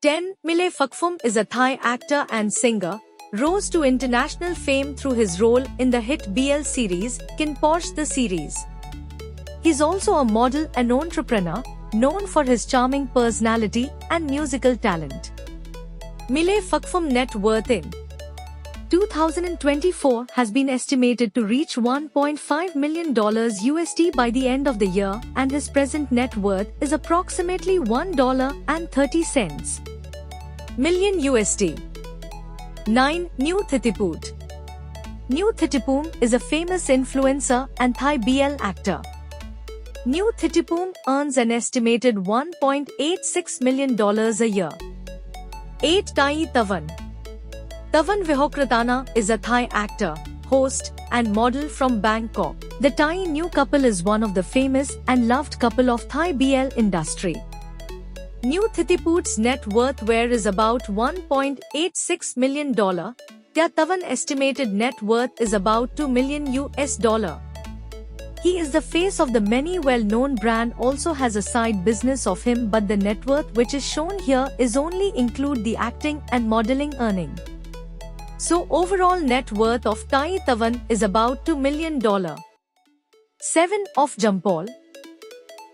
10. Mile Fakfum is a Thai actor and singer, rose to international fame through his role in the hit BL series, Kin Porsche the series. He's also a model and entrepreneur, known for his charming personality and musical talent. Mile Fakfum net worth in 2024 has been estimated to reach $1.5 million USD by the end of the year, and his present net worth is approximately $1.30 million USD. 9. New Thitiput. New Thitipum is a famous influencer and Thai BL actor. New Thitipum earns an estimated $1.86 million a year. 8. Tai Tavan. Tavan Vihokratana is a Thai actor, host, and model from Bangkok. The Thai new couple is one of the famous and loved couple of Thai BL industry. New Thitiput's net worth is about $1.86 million. Their Tavan estimated net worth is about $2 million US. He is the face of the many well-known brand, also has a side business of him, but the net worth which is shown here is only include the acting and modeling earning. So overall net worth of Tai Tavan is about $2 million. 7. Of Jampol.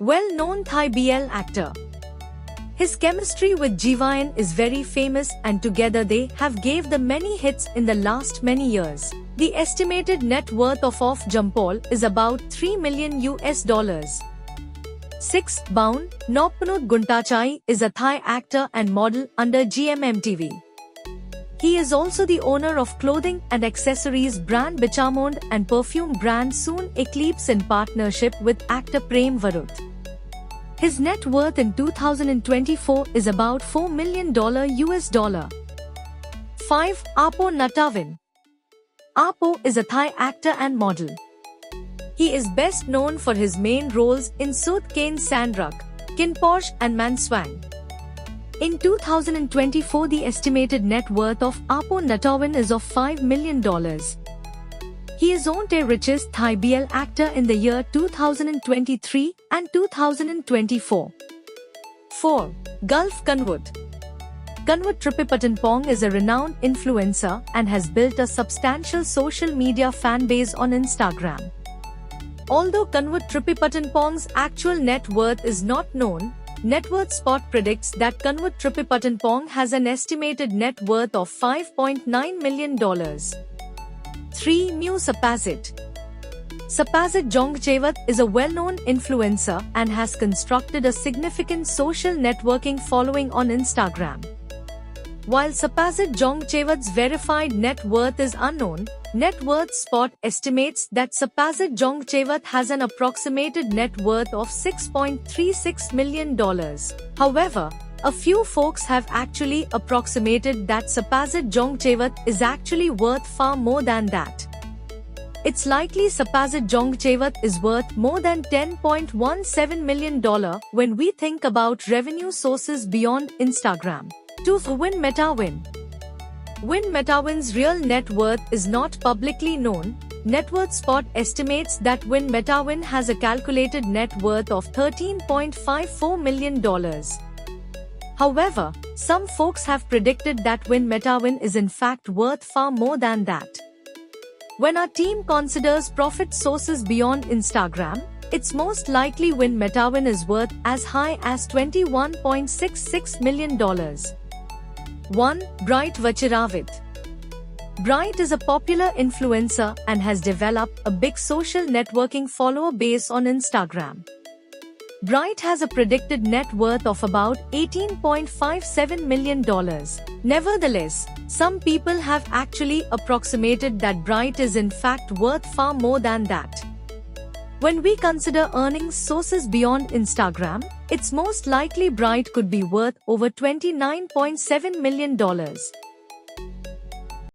Well-known Thai BL actor. His chemistry with Jivayan is very famous, and together they have gave the many hits in the last many years. The estimated net worth of Jampol is about $3 million US. 6. Baun Noppanut Guntachai is a Thai actor and model under GMMTV. He is also the owner of clothing and accessories brand Bichamond and perfume brand Soon Eclipse in partnership with actor Prem Varut. His net worth in 2024 is about $4 million US. 5. Apo Natawin. Apo is a Thai actor and model. He is best known for his main roles in Sooth Kane Sandrak, Kin Porsche and Manswang. In 2024, the estimated net worth of Apo Natawin is of $5 million. He is owned a richest Thai BL actor in the year 2023 and 2024. 4. Gulf Kanwut. Kanwut Tripipattanpong is a renowned influencer and has built a substantial social media fan base on Instagram. Although Kanwut Tripipattanpong's actual net worth is not known, Networth Spot predicts that Kanwut Tripipattanpong has an estimated net worth of $5.9 million. 3. Mew Sapazit. Sapazit Jongchevat is a well-known influencer and has constructed a significant social networking following on Instagram. While Sapazit Jongchevat's verified net worth is unknown, Networth Spot estimates that Sapazit Jongchevat has an approximated net worth of $6.36 million. However, a few folks have actually approximated that Sapazit Jongchevat is actually worth far more than that. It's likely Sapazit Jongchevat is worth more than $10.17 million when we think about revenue sources beyond Instagram. 2. Win Metawin. Win Metawin's real net worth is not publicly known. Networth Spot estimates that Win Metawin has a calculated net worth of $13.54 million. However, some folks have predicted that Win Metawin is in fact worth far more than that. When our team considers profit sources beyond Instagram, it's most likely Win Metawin is worth as high as $21.66 million. 1. Bright Vachiravit. Bright is a popular influencer and has developed a big social networking follower base on Instagram. Bright has a predicted net worth of about $18.57 million. Nevertheless, some people have actually approximated that Bright is in fact worth far more than that. When we consider earnings sources beyond Instagram, it's most likely Bright could be worth over $29.7 million.